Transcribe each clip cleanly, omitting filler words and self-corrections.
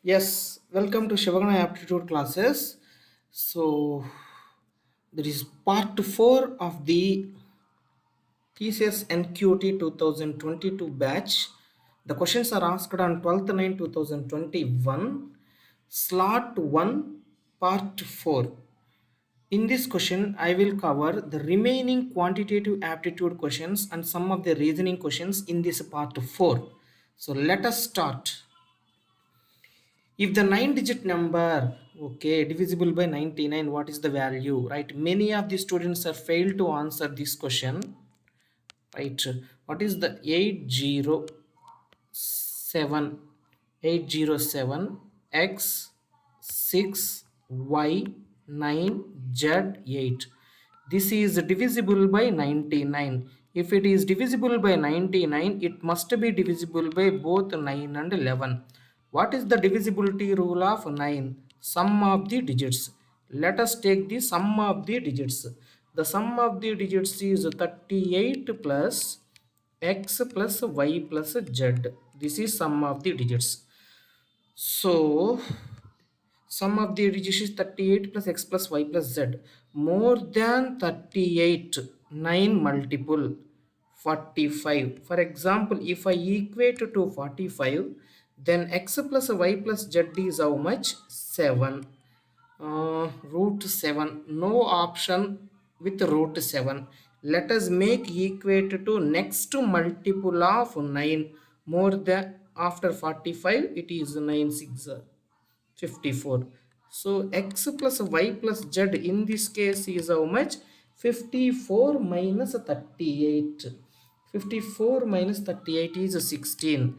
Yes, welcome to Shivagana Aptitude classes. So, there is part 4 of the Tcs Nqt 2022 batch. The questions are asked on 12th 9 2021, slot 1, part 4. In this question, I will cover the remaining quantitative aptitude questions and some of the reasoning questions in this part 4. So, let us start. If the 9-digit number, okay, divisible by 99, what is the value, right? Many of the students have failed to answer this question, right? What is the 807 x 6 y 9 z 8? This is divisible by 99. If it is divisible by 99, it must be divisible by both 9 and 11. What is the divisibility rule of 9? Sum of the digits. Let us take the sum of the digits. The sum of the digits is 38 plus x plus y plus z. This is sum of the digits. So sum of the digits is 38 plus x plus y plus z. More than 38, 9 multiple 45. For example, if I equate to 45, then x plus y plus z is how much? 7. Root 7. No option with root 7. Let us make equate to next multiple of 9. More than after 45, it is 9 6 54. So x plus y plus z in this case is how much? 54 minus 38. 54 minus 38 is 16.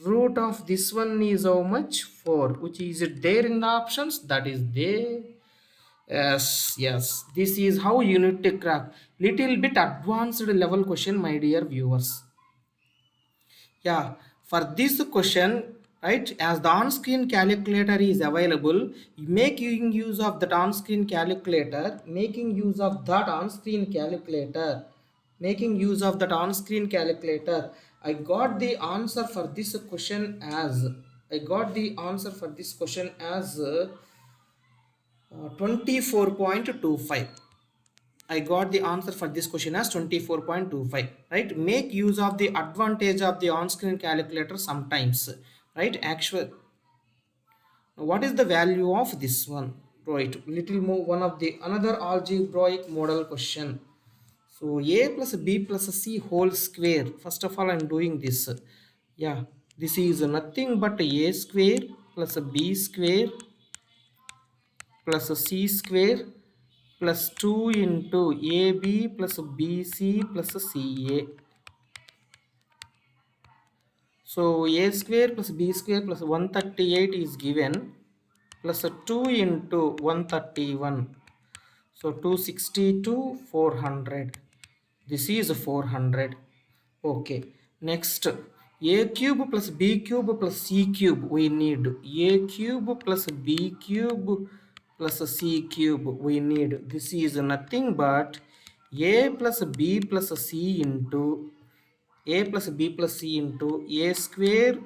Root of this one is how much? 4. Which is it there in the options? That is there. Yes. This is how you need to crack. Little bit advanced level question, my dear viewers. Yeah, for this question, right, as the on-screen calculator is available, making use of that on-screen calculator, I got the answer for this question as, 24.25. I got the answer for this question as 24.25, right? Make use of the advantage of the on-screen calculator sometimes, right? Actual, what is the value of this one, right? Little more, one of the another algebraic model question. So a plus b plus c whole square. First of all, I'm doing this. Yeah, this is nothing but a square plus b square plus c square plus 2 into AB plus BC plus CA. So A square plus B square plus 138 is given, plus 2 into 131. So 262, 400. This is 400. Okay. Next, A cube plus B cube plus C cube. We need A cube plus B cube plus C cube. We need. This is nothing but A plus B plus C into A plus B plus C into A square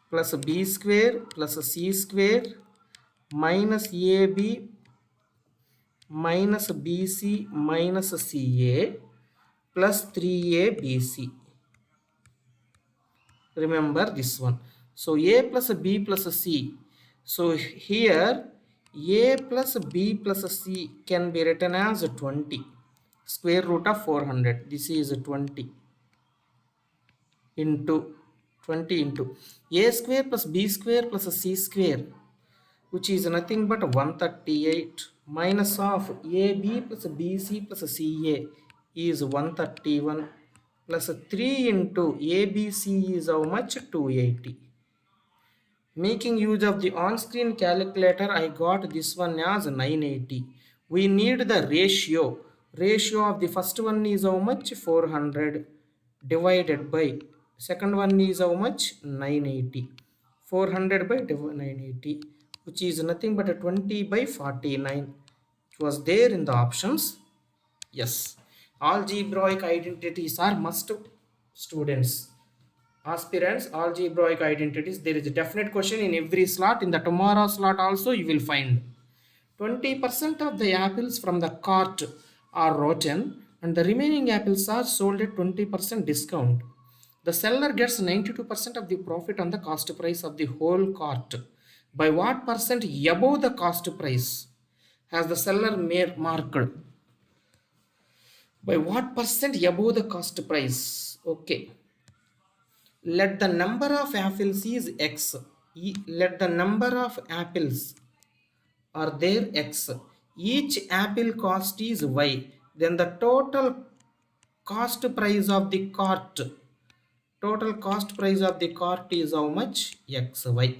plus B square plus C square minus AB minus BC minus CA plus 3ABC. Remember this one. So A plus B plus C. So here A plus B plus C can be written as 20. Square root of 400. This is 20 into 20 into A square plus B square plus C square, which is nothing but 138, minus of AB plus BC plus CA is 131, plus 3 into ABC is how much? 280. Making use of the on-screen calculator, I got this one as 980. We need the ratio. Ratio of the first one is how much? 400 divided by second one is how much? 980. 400 by 980, which is nothing but a 20 by 49. It was there in the options. Yes. Algebraic identities are must, students. Aspirants algebraic identities, there is a definite question in every slot. In the tomorrow slot also you will find 20% of the apples from the cart are rotten and the remaining apples are sold at 20% discount. The seller gets 92% of the profit on the cost price of the whole cart. By what percent above the cost price has the seller marked? By what percent above the cost price? Okay. Let the number of apples is x. Let the number of apples are there x. Each apple cost is y. Then the total cost price of the cart. Total cost price of the cart is how much? X, y.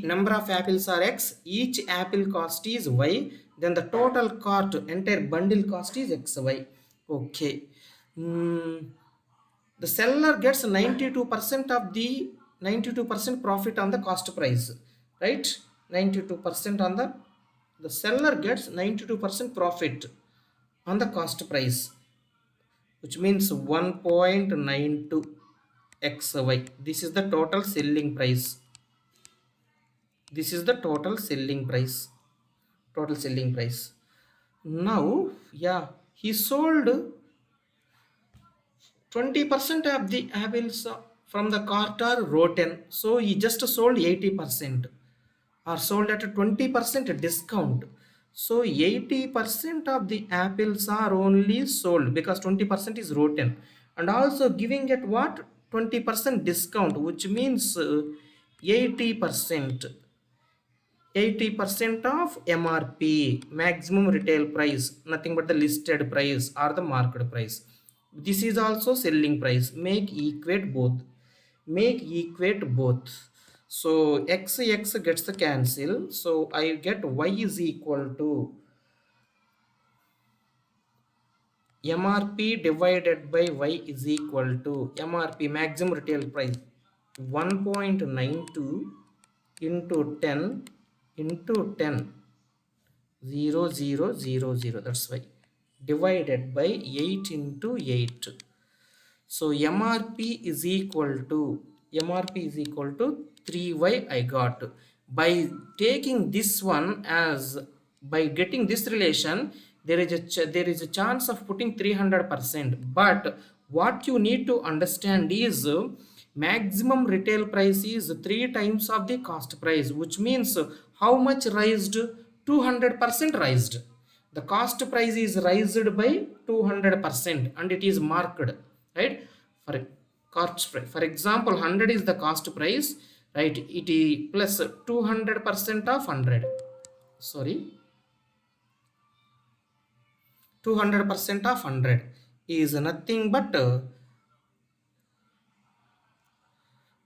Number of apples are x. Each apple cost is y. Then the total cart, entire bundle cost is x, y. Okay. The seller gets 92% of the 92% profit on the cost price, right? 92% on the seller gets 92% profit on the cost price, which means 1.92 xy. This is the total selling price. This is the total selling price. Total selling price. Now, yeah, he sold 20% of the apples from the cart are rotten, so he just sold 80%, are sold at a 20% discount. So 80% of the apples are only sold because 20% is rotten, and also giving at what? 20% discount, which means 80%. 80% of MRP, maximum retail price, nothing but the listed price or the market price. This is also selling price. Make equate both. Make equate both. So x gets the cancel. So I get y is equal to MRP divided by y is equal to MRP, maximum retail price, 1.92 into 10 into 10, 0.0000, that's why, divided by 8 into 8. So MRP is equal to 3y I got. By taking this one as, by getting this relation, there is a chance of putting 300%. But what you need to understand is maximum retail price is 3 times of the cost price, which means how much raised? 200% raised. The cost price is raised by 200% and it is marked, right? For cost price, for example, 100 is the cost price, right? It is plus 200% of 100, sorry, 200% of 100 is nothing but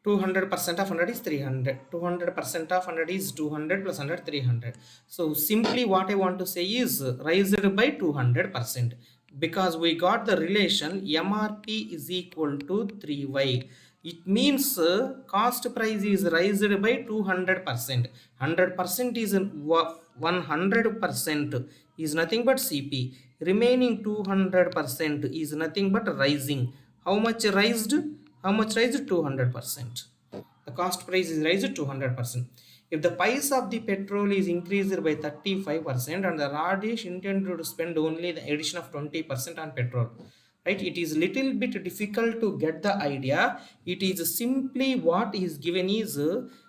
200% of 100 is 300. 200% of 100 is 200 plus 100, 300. So simply what I want to say is raised by 200%, because we got the relation MRP is equal to 3y. It means cost price is raised by 200%. 100% is 100% is nothing but CP. Remaining 200% is nothing but rising. How much raised? How much raised? 200%. The cost price is raised 200%. If the price of the petrol is increased by 35% and the Radesh intended to spend only the addition of 20% on petrol, right? It is little bit difficult to get the idea. It is simply what is given is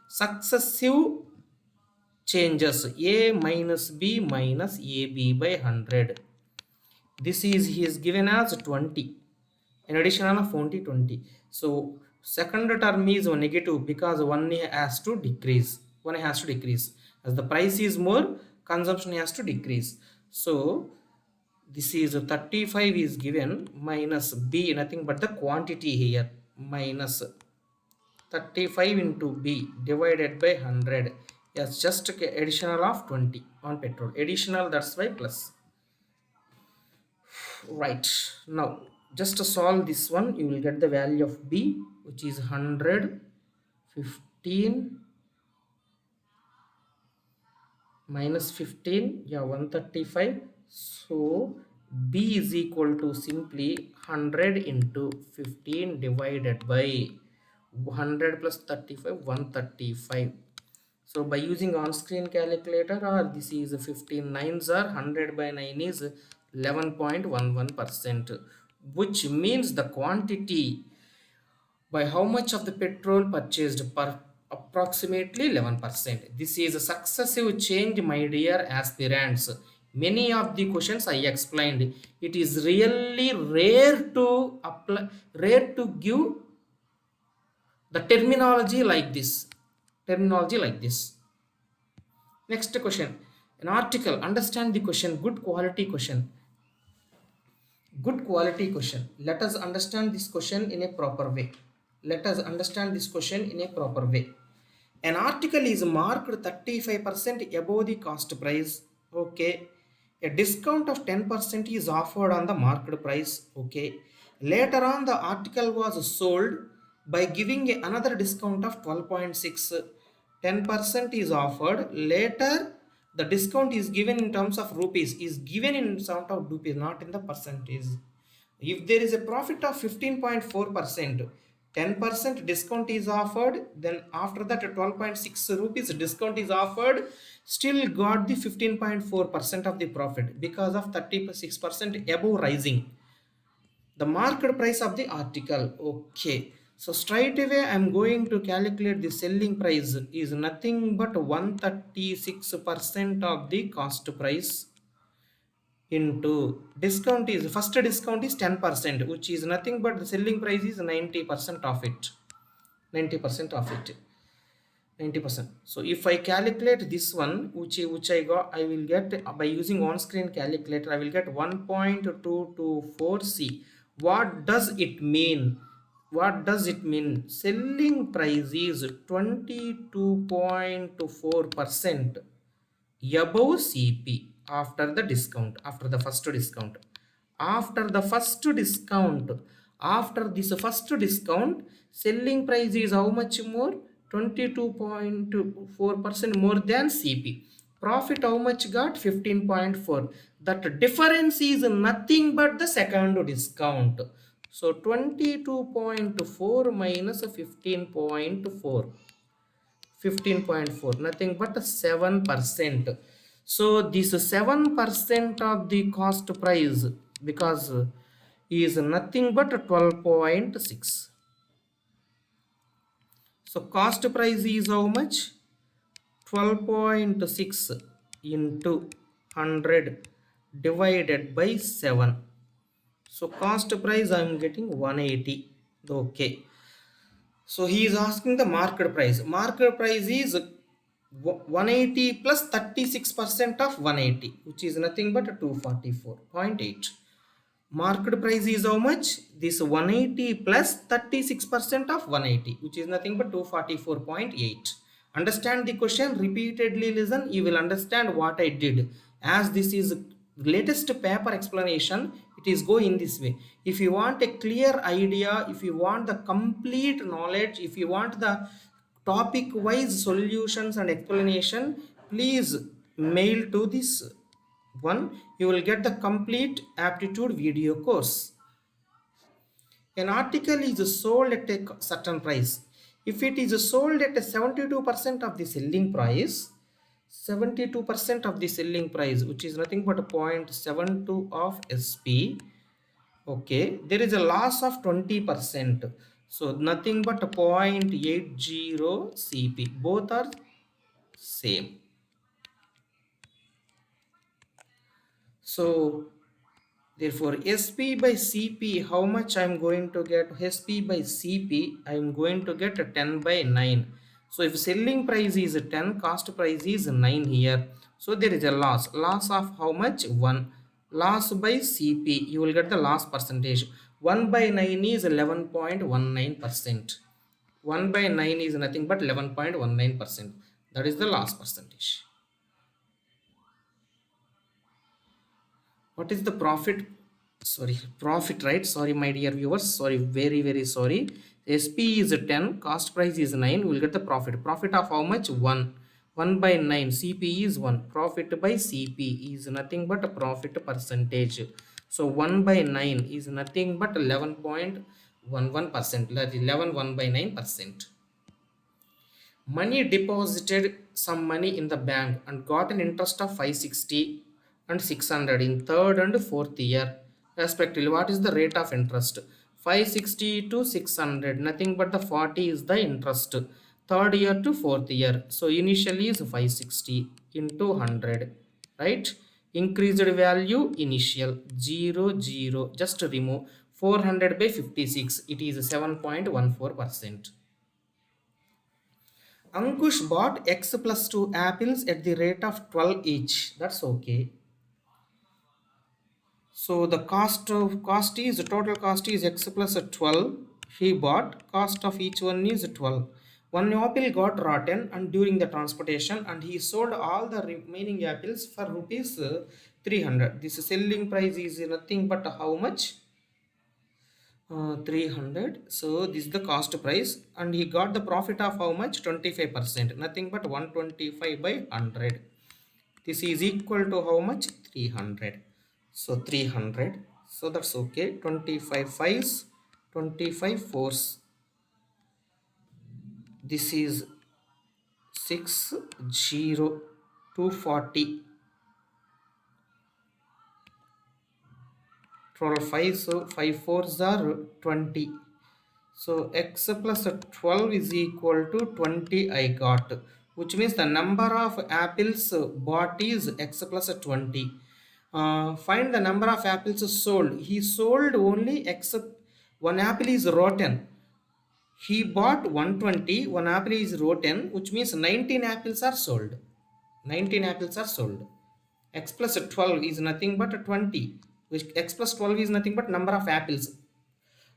successive changes, A minus B minus AB by 100. This is he is given as 20. In addition of 20. So second term is negative because one has to decrease. One has to decrease. As the price is more, consumption has to decrease. So this is 35 is given minus B, nothing but the quantity here, minus 35 into B divided by 100. Yes, just additional of 20 on petrol. Additional, that's why plus. Right, now just to solve this one, you will get the value of B, which is 100, 15 minus 15, yeah, 135. So B is equal to simply 100 into 15 divided by 100 plus 35, 135. So by using on-screen calculator, or this is 15 nines, or 100 by 9 is 11.11%, which means the quantity by how much of the petrol purchased per approximately 11%. This is a successive change, my dear aspirants. Many of the questions I explained, it is really rare to apply, rare to give the terminology like this. Next question, an article, understand the question, good quality question. Let us understand this question in a proper way. An article is marked 35% above the cost price. Okay. A discount of 10% is offered on the market price. Okay. Later on, the article was sold by giving another discount of 12.6. 10% is offered. Later, the discount is given in terms of rupees, is given in terms of rupees, not in the percentage. If there is a profit of 15.4%, 10% discount is offered, then after that 12.6 rupees discount is offered, still got the 15.4% of the profit because of 36% above rising the market price of the article. Okay, so straight away I'm going to calculate the selling price is nothing but 136% of the cost price into discount is, first discount is 10%, which is nothing but the selling price is 90% of it. 90% of it. 90%. So if I calculate this one, which I got, I will get by using on-screen calculator, I will get 1.224C. What does it mean? Selling price is 22.4% above CP after the discount, after this first discount, selling price is how much more? 22.4% more than CP. Profit how much got? 15.4. That difference is nothing but the second discount. So 22.4 minus 15.4. 15.4, nothing but 7%. So this 7% of the cost price, because is nothing but 12.6. So cost price is how much? 12.6 into 100 divided by 7. So cost price I am getting 180. Okay, so he is asking the market price. Market price is 180 plus 36% of 180, which is nothing but 244.8. Market price is how much? This 180 plus 36% of 180, which is nothing but 244.8. Understand the question, repeatedly listen, you will understand what I did. As this is latest paper explanation, it is go in this way. If you want a clear idea, if you want the complete knowledge, if you want the topic wise solutions and explanation, please mail to this one. You will get the complete aptitude video course. An article is sold at a certain price. If it is sold at a 72% of the selling price, 72% of the selling price, which is nothing but 0.72 of SP, okay, there is a loss of 20%. So nothing but 0.80 CP, both are same. So therefore, SP by CP, how much I am going to get? SP by CP, I am going to get 10 by 9. So if selling price is 10, cost price is 9 here. So there is a loss. Loss of how much? 1. Loss by CP, you will get the loss percentage. 1 by 9 is 11.19%. 1 by 9 is nothing but 11.19%. That is the loss percentage. What is the profit? Profit, right? Sorry, my dear viewers, sorry, very sorry. SP is 10, cost price is 9, we will get the profit of how much? 1 by 9, CP is 1. Profit by CP is nothing but a profit percentage. So 1 by 9 is nothing but 11 point, 1%, that is 11 1 by 9%. Money deposited some money in the bank and got an interest of 560 and 600 in third and fourth year respectively. What is the rate of interest? 560 to 600, nothing but the 40 is the interest. Third year to fourth year, so initially is 560 into 100, right? Increased value initial 0 0, just remove 400 by 56, it is 7.14%. Ankush bought X plus 2 apples at the rate of 12 each. That's okay. So the cost is total cost is X plus 12. He bought, cost of each one is 12. One apple got rotten and during the transportation, and he sold all the remaining apples for rupees 300. This selling price is nothing but how much? 300. So this is the cost price, and he got the profit of how much? 25%, nothing but 125 by 100. This is equal to how much? 300. So 300, so that's okay. 25 fives, 25 fours, this is 60 240. 12 5, so 5 fours are 20. So x plus 12 is equal to 20 I got, which means the number of apples bought is x plus 20. Find the number of apples sold. He sold only x. One apple is rotten. He bought 120. One apple is rotten, which means 19 apples are sold. 19 apples are sold. X plus 12 is nothing but 20. Which x plus 12 is nothing but number of apples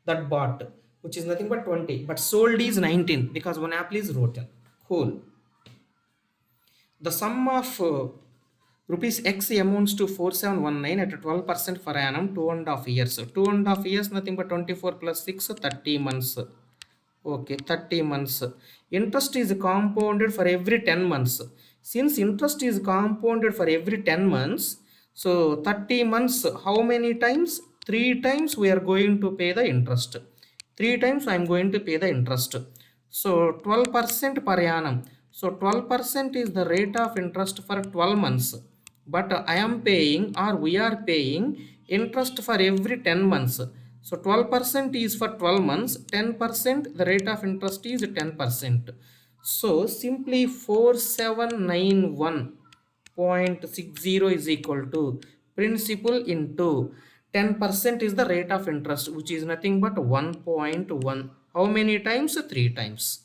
that bought, which is nothing but 20, but sold is 19 because one apple is rotten. Cool. The sum of rupees x amounts to 4719 at 12% per annum, 2.5 years. 2.5 years, nothing but 24 plus 6, 30 months. Okay, 30 months. Interest is compounded for every 10 months. Since interest is compounded for every 10 months, so 30 months, how many times? 3 times we are going to pay the interest. 3 times I am going to pay the interest. So 12% per annum. So 12% is the rate of interest for 12 months. But I am paying, or we are paying interest for every 10 months. So 12% is for 12 months, 10% the rate of interest is 10%. So simply 4791.60 is equal to principal into 10% is the rate of interest, which is nothing but 1.1. How many times? 3 times.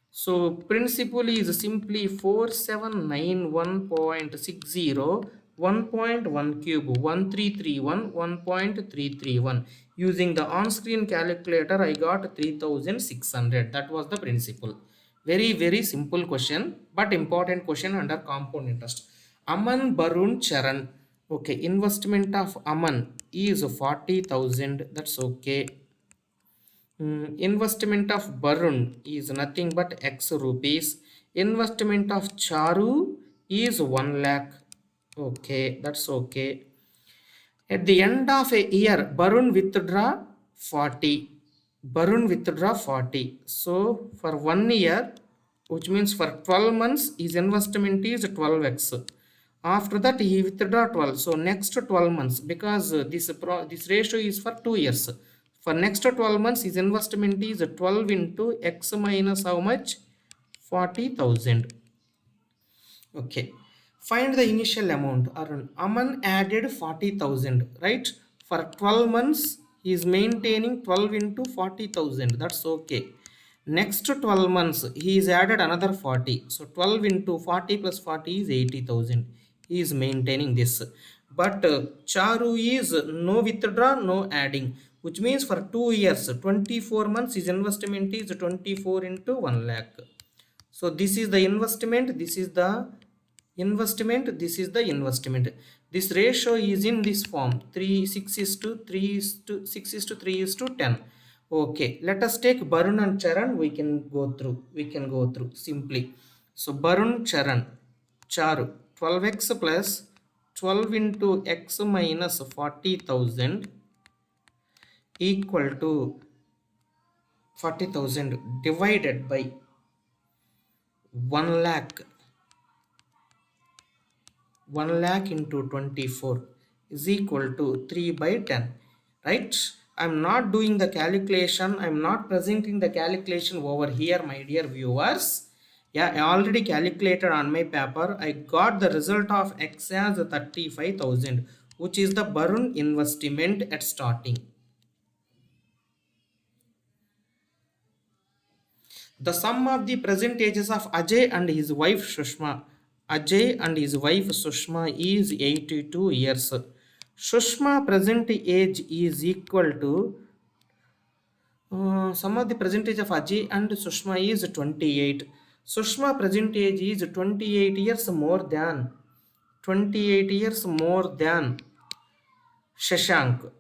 So principal is simply 4791.60, 1.1 cube, 1331, 1.331. Using the on-screen calculator, I got 3600. That was the principal. Very, very simple question, but important question under compound interest. Aman Barun Charan. Okay, investment of Aman is 40,000. That's okay. Investment of Barun is nothing but X rupees. Investment of Charu is 1 lakh. Okay, that's okay. At the end of a year, Barun withdraw 40. Barun withdraw 40. So for 1 year, which means for 12 months, his investment is 12x. After that, he withdraw 12. So next 12 months, because this ratio is for 2 years. For next 12 months, his investment is 12 into x minus how much? 40,000. Okay. Find the initial amount. Arun. Aman added 40,000, right? For 12 months, he is maintaining 12 into 40,000. That's okay. Next 12 months, he is added another 40. So 12 into 40 plus 40 is 80,000. He is maintaining this. But Charu is no withdraw, no adding, which means for 2 years, 24 months, his investment is 24 into 1 lakh. So this is the investment, this is the investment, this is the investment. This ratio is in this form, 3 6 is to 3 is to 6 is to 3 is to 10. Okay, let us take Barun and Charan. We can go through simply. So Barun, Charan, Charu, 12x plus 12 into x minus 40,000 equal to 40,000 divided by 1 lakh. 1 lakh into 24 is equal to 3 by 10, right? I'm not doing the calculation, I'm not presenting the calculation over here, my dear viewers. Yeah, I already calculated on my paper. I got the result of X as 35,000, which is the burn investment at starting. The sum of the present ages of Ajay and his wife Sushma. Ajay and his wife Sushma is 82 years. Sushma present age is equal to sum of the present age of Ajay and Sushma is 28. Sushma present age is 28 years more than 28 years more than Shashank.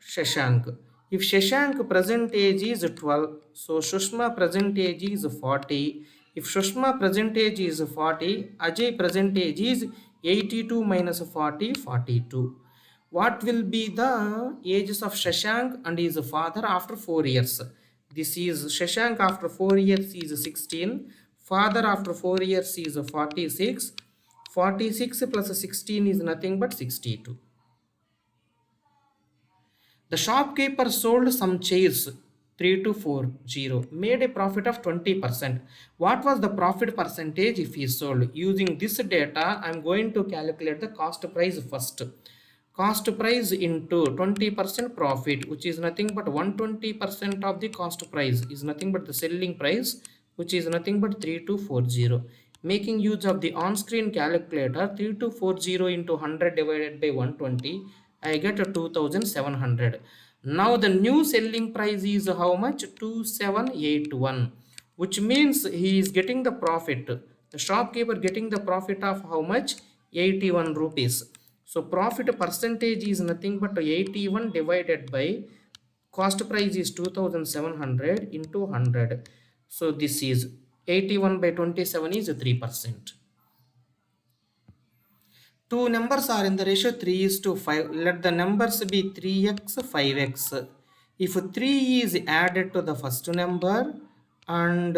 Shashank. If Shashank present age is 12, so Shushma present age is 40. If Shushma present age is 40, Ajay present age is 82 minus 40, 42. What will be the ages of Shashank and his father after 4 years? This is Shashank after 4 years is 16. Father after 4 years is 46. 46 plus 16 is nothing but 62. The shopkeeper sold some chairs 3240, made a profit of 20%. What was the profit percentage if he sold? Using this data, I am going to calculate the cost price first. Cost price into 20% profit, which is nothing but 120% of the cost price, is nothing but the selling price, which is nothing but 3240. Making use of the on-screen calculator, 3240 into 100 divided by 120, I get a 2700. Now the new selling price is how much? 2781, which means he is getting the profit. The shopkeeper getting the profit of how much? 81 rupees. So profit percentage is nothing but 81 divided by cost price is 2700 into 100. So this is 81 by 27 is 3%. Two numbers are in the ratio 3 is to 5. Let the numbers be 3x, 5x. If 3 is added to the first number and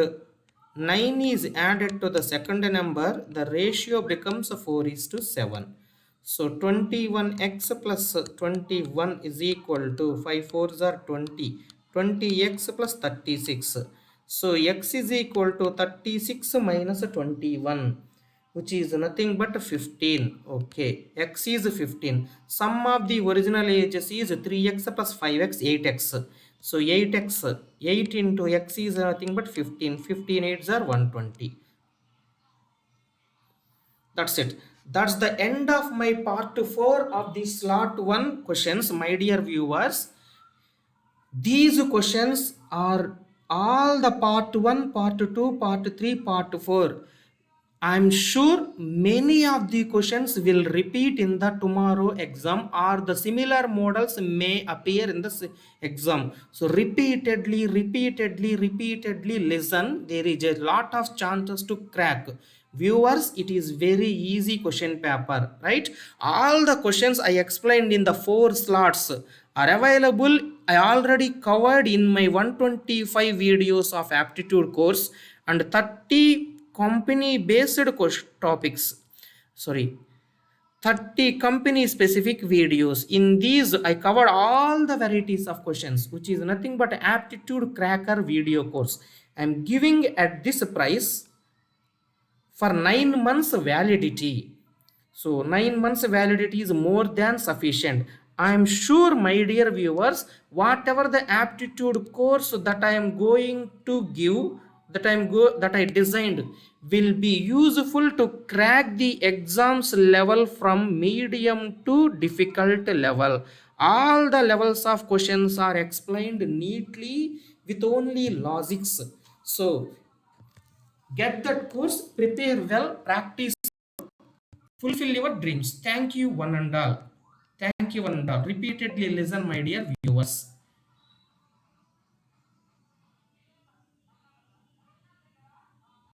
9 is added to the second number, the ratio becomes 4 is to 7. So 21x plus 21 is equal to 5 fours are 20. 20x plus 36. So x is equal to 36 minus 21, which is nothing but 15. Okay, x is 15. Sum of the original ages is 3x plus 5x, 8x. So 8x, 8 into x is nothing but 15. 15 8s are 120. That's it. That's the end of my part 4 of the slot 1 questions, my dear viewers. These questions are all the part 1, part 2, part 3, part 4. I'm sure many of the questions will repeat in the tomorrow exam, or the similar models may appear in the exam. So repeatedly listen. There is a lot of chances to crack. Viewers, it is very easy question paper, right? All the questions I explained in the 4 slots are available. I already covered in my 125 videos of aptitude course and 30 company based topics, 30 company specific videos. In these I covered all the varieties of questions, which is nothing but aptitude cracker video course. I am giving at this price for 9 months validity. So 9 months validity is more than sufficient. I am sure, my dear viewers, whatever the aptitude course that I am going to give, that I designed, will be useful to crack the exams level from medium to difficult level. All the levels of questions are explained neatly with only logics. So get that course, prepare well, practice, fulfill your dreams. Thank you, one and all. Thank you, one and all. Repeatedly listen, my dear viewers.